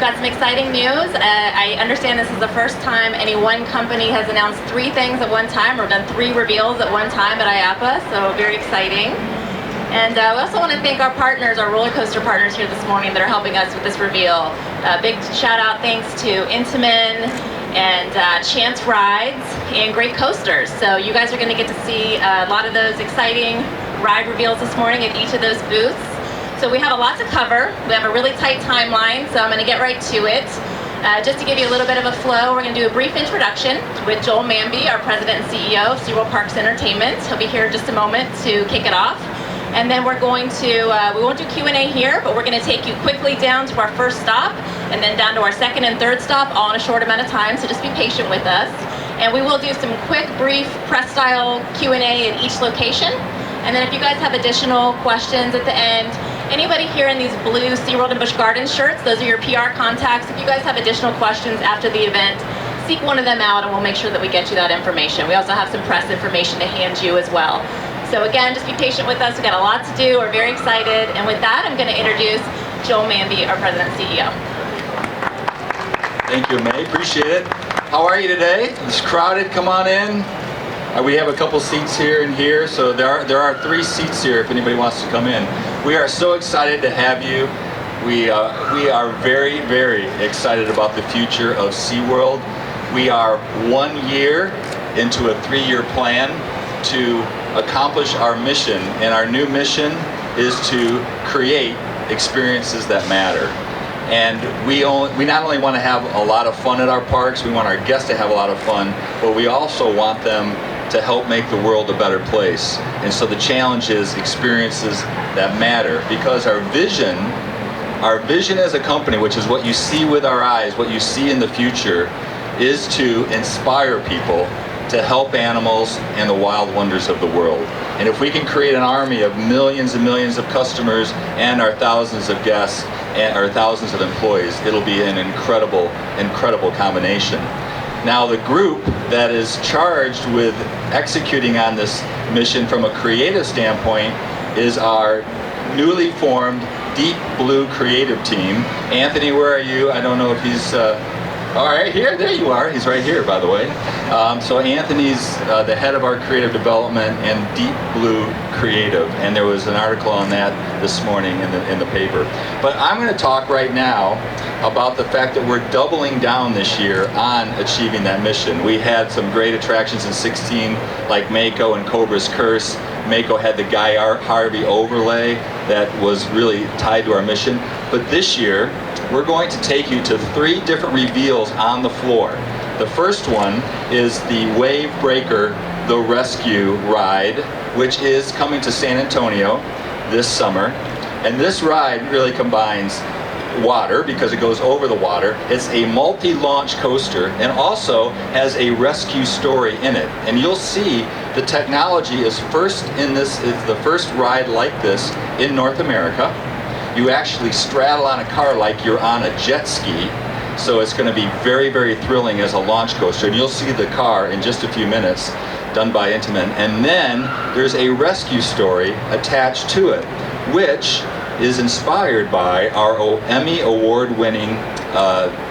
got some exciting news. I understand this is the first time any one company has announced 3 things at one time or done 3 reveals at one time at IAAPA, so very exciting. And we also want to thank our partners, our roller coaster partners here this morning that are helping us with this reveal. Big shout out thanks to Intamin and Chance Rides and Great Coasters. So you guys are going to get to see a lot of those exciting ride reveals this morning at each of those booths. So we have a lot to cover. We have a really tight timeline, so I'm going to get right to it. Just to give you a little bit of a flow, we're going to do a brief introduction with Joel Manby, our President and CEO of SeaWorld Parks Entertainment. He'll be here in just a moment to kick it off. And then we're going to, we won't do Q&A here, but we're going to take you quickly down to our first stop and then down to our second and third stop, all in a short amount of time, so just be patient with us. And we will do some quick, brief, press-style Q&A at each location. And then if you guys have additional questions at the end, anybody here in these blue SeaWorld and Busch Gardens shirts, those are your PR contacts. If you guys have additional questions after the event, seek one of them out and we'll make sure that we get you that information. We also have some press information to hand you as well. So again, just be patient with us. We've got a lot to do. We're very excited. And with that, I'm going to introduce Joel Manby, our President and CEO. Thank you, May. Appreciate it. How are you today? It's crowded. Come on in. We have a couple seats here and here, so there are 3 seats here if anybody wants to come in. We are so excited to have you. We are very, very excited about the future of SeaWorld. We are 1 year into a 3-year plan to accomplish our mission, and our new mission is to create experiences that matter. And we not only want to have a lot of fun at our parks, we want our guests to have a lot of fun, but we also want them to help make the world a better place. And so the challenge is experiences that matter, because our vision as a company, which is what you see with our eyes, what you see in the future, is to inspire people to help animals and the wild wonders of the world. And if we can create an army of millions and millions of customers and our thousands of guests and our thousands of employees, it'll be an incredible, incredible combination. Now, the group that is charged with executing on this mission from a creative standpoint is our newly formed Deep Blue creative team. Anthony, where are you? I don't know if he's all right, here, there you are. He's right here, by the way. So Anthony's the head of our creative development and Deep Blue Creative, and there was an article on that this morning in the paper. But I'm going to talk right now about the fact that we're doubling down this year on achieving that mission. We had some great attractions in 2016, like Mako and Cobra's Curse. Mako had the Guy Harvey overlay that was really tied to our mission. But this year, we're going to take you to 3 different reveals on the floor. The first one is the Wave Breaker, the Rescue ride, which is coming to San Antonio this summer. And this ride really combines water, because it goes over the water. It's a multi-launch coaster and also has a rescue story in it. And you'll see the technology is the first ride like this in North America. You actually straddle on a car like you're on a jet ski. So it's going to be very, very thrilling as a launch coaster. And you'll see the car in just a few minutes, done by Intamin. And then there's a rescue story attached to it, which is inspired by our Emmy award-winning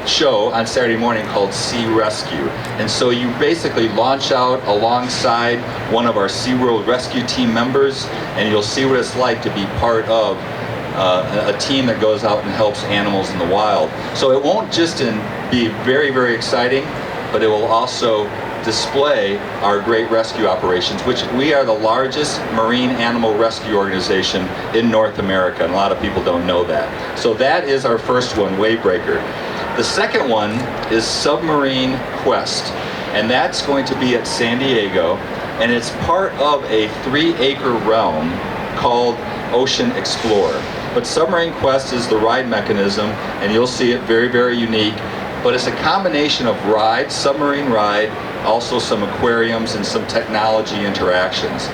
show on Saturday morning called Sea Rescue. And so you basically launch out alongside one of our SeaWorld rescue team members, and you'll see what it's like to be part of a team that goes out and helps animals in the wild. So it won't just be very, very exciting, but it will also display our great rescue operations, which we are the largest marine animal rescue organization in North America, and a lot of people don't know that. So that is our first one, Wavebreaker. The second one is Submarine Quest, and that's going to be at San Diego, and it's part of a 3-acre realm called Ocean Explorer. But Submarine Quest is the ride mechanism, and you'll see it very, very unique. But it's a combination of ride, submarine ride, also some aquariums and some technology interactions.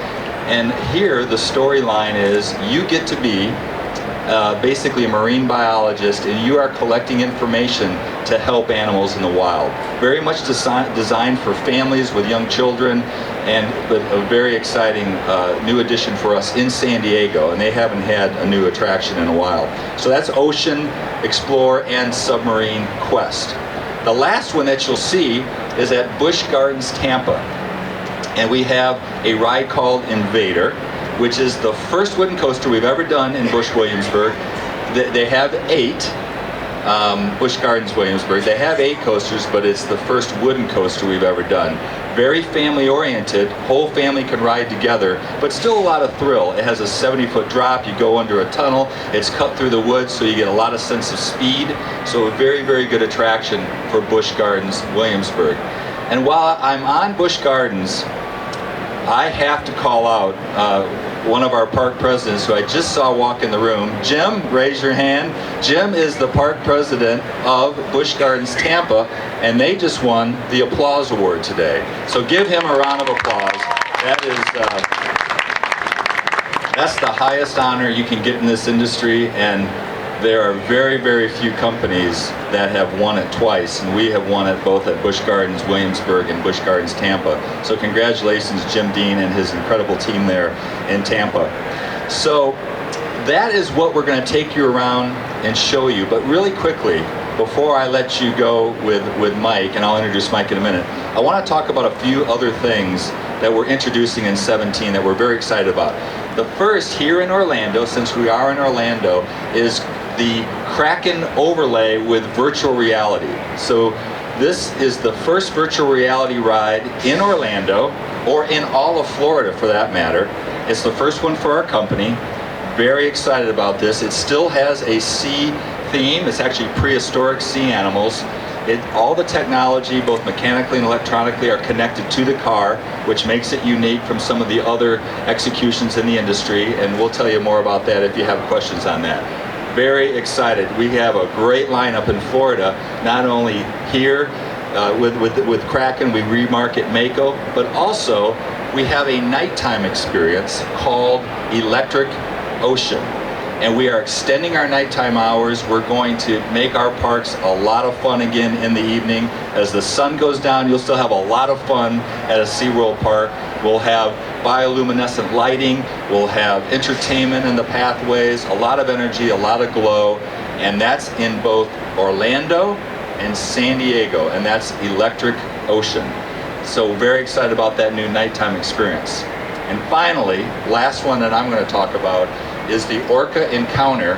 And here the storyline is you get to be basically a marine biologist, and you are collecting information to help animals in the wild. Very much designed for families with young children, but a very exciting new addition for us in San Diego, and they haven't had a new attraction in a while. So that's Ocean, Explore, and Submarine Quest. The last one that you'll see is at Busch Gardens, Tampa. And we have a ride called Invader, which is the first wooden coaster we've ever done in Busch Williamsburg. They have 8, Busch Gardens Williamsburg. They have 8 coasters, but it's the first wooden coaster we've ever done. Very family oriented, whole family can ride together, but still a lot of thrill. It has a 70-foot drop, you go under a tunnel, it's cut through the woods, so you get a lot of sense of speed. So a very, very good attraction for Busch Gardens Williamsburg. And while I'm on Busch Gardens, I have to call out one of our park presidents who I just saw walk in the room. Jim, raise your hand. Jim is the park president of Busch Gardens Tampa, and they just won the Applause Award today. So give him a round of applause. That's the highest honor you can get in this industry, and there are very, very few companies that have won it twice, and we have won it both at Busch Gardens Williamsburg and Busch Gardens Tampa. So congratulations, Jim Dean and his incredible team there in Tampa. So that is what we're going to take you around and show you. But really quickly, before I let you go with Mike, and I'll introduce Mike in a minute, I want to talk about a few other things that we're introducing in 17 that we're very excited about. The first, here in Orlando, since we are in Orlando, is the Kraken overlay with virtual reality. So this is the first virtual reality ride in Orlando, or in all of Florida for that matter. It's the first one for our company. Very excited about this. It still has a sea theme. It's actually prehistoric sea animals. All the technology, both mechanically and electronically, are connected to the car, which makes it unique from some of the other executions in the industry, and we'll tell you more about that if you have questions on that. Very excited. We have a great lineup in Florida, not only here with Kraken, we remarket Mako, but also we have a nighttime experience called Electric Ocean. And we are extending our nighttime hours. We're going to make our parks a lot of fun again in the evening. As the sun goes down, you'll still have a lot of fun at a SeaWorld park. We'll have bioluminescent lighting. We'll have entertainment in the pathways, a lot of energy, a lot of glow. And that's in both Orlando and San Diego, and that's Electric Ocean. So very excited about that new nighttime experience. And finally, last one that I'm going to talk about is the Orca Encounter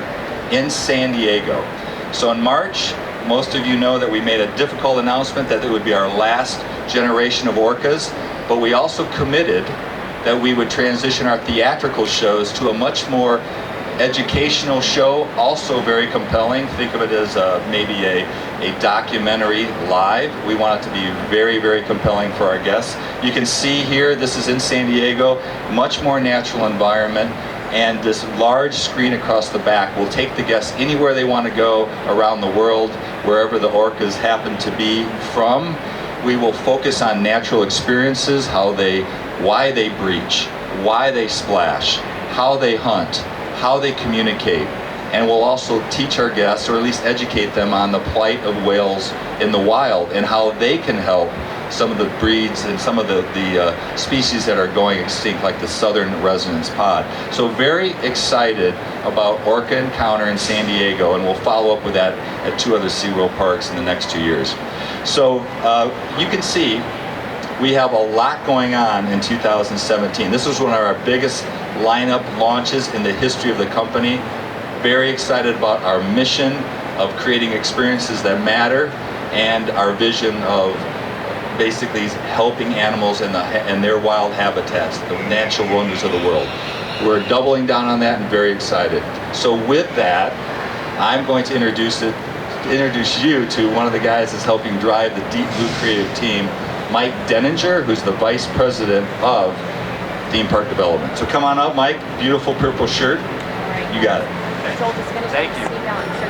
in San Diego. So in March, most of you know that we made a difficult announcement that it would be our last generation of orcas, but we also committed that we would transition our theatrical shows to a much more educational show, also very compelling. Think of it as maybe a documentary live. We want it to be very, very compelling for our guests. You can see here, this is in San Diego, much more natural environment, and this large screen across the back will take the guests anywhere they want to go around the world, wherever the orcas happen to be from. We will focus on natural experiences, why they breach, why they splash, how they hunt, how they communicate, and we'll also teach our guests, or at least educate them, on the plight of whales in the wild and how they can help some of the breeds and some of the species that are going extinct, like the southern resonance pod. So very excited about Orca Encounter in San Diego, and we'll follow up with that at 2 other SeaWorld parks in the next 2 years. So you can see we have a lot going on in 2017. This was one of our biggest lineup launches in the history of the company. Very excited about our mission of creating experiences that matter, and our vision of basically helping animals in their wild habitats, the natural wonders of the world. We're doubling down on that and very excited. So with that, I'm going to introduce you to one of the guys that's helping drive the Deep Blue creative team, Mike Denninger, who's the Vice President of Theme Park Development. So come on up, Mike. Beautiful purple shirt. You got it. Thank you.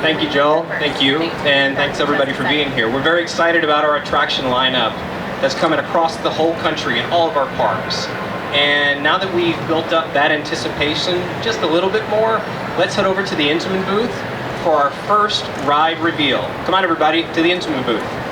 Thank you, Joel. Thank you. And thanks everybody for being here. We're very excited about our attraction lineup that's coming across the whole country in all of our parks. And now that we've built up that anticipation just a little bit more, let's head over to the Intamin booth for our first ride reveal. Come on, everybody, to the Intamin booth.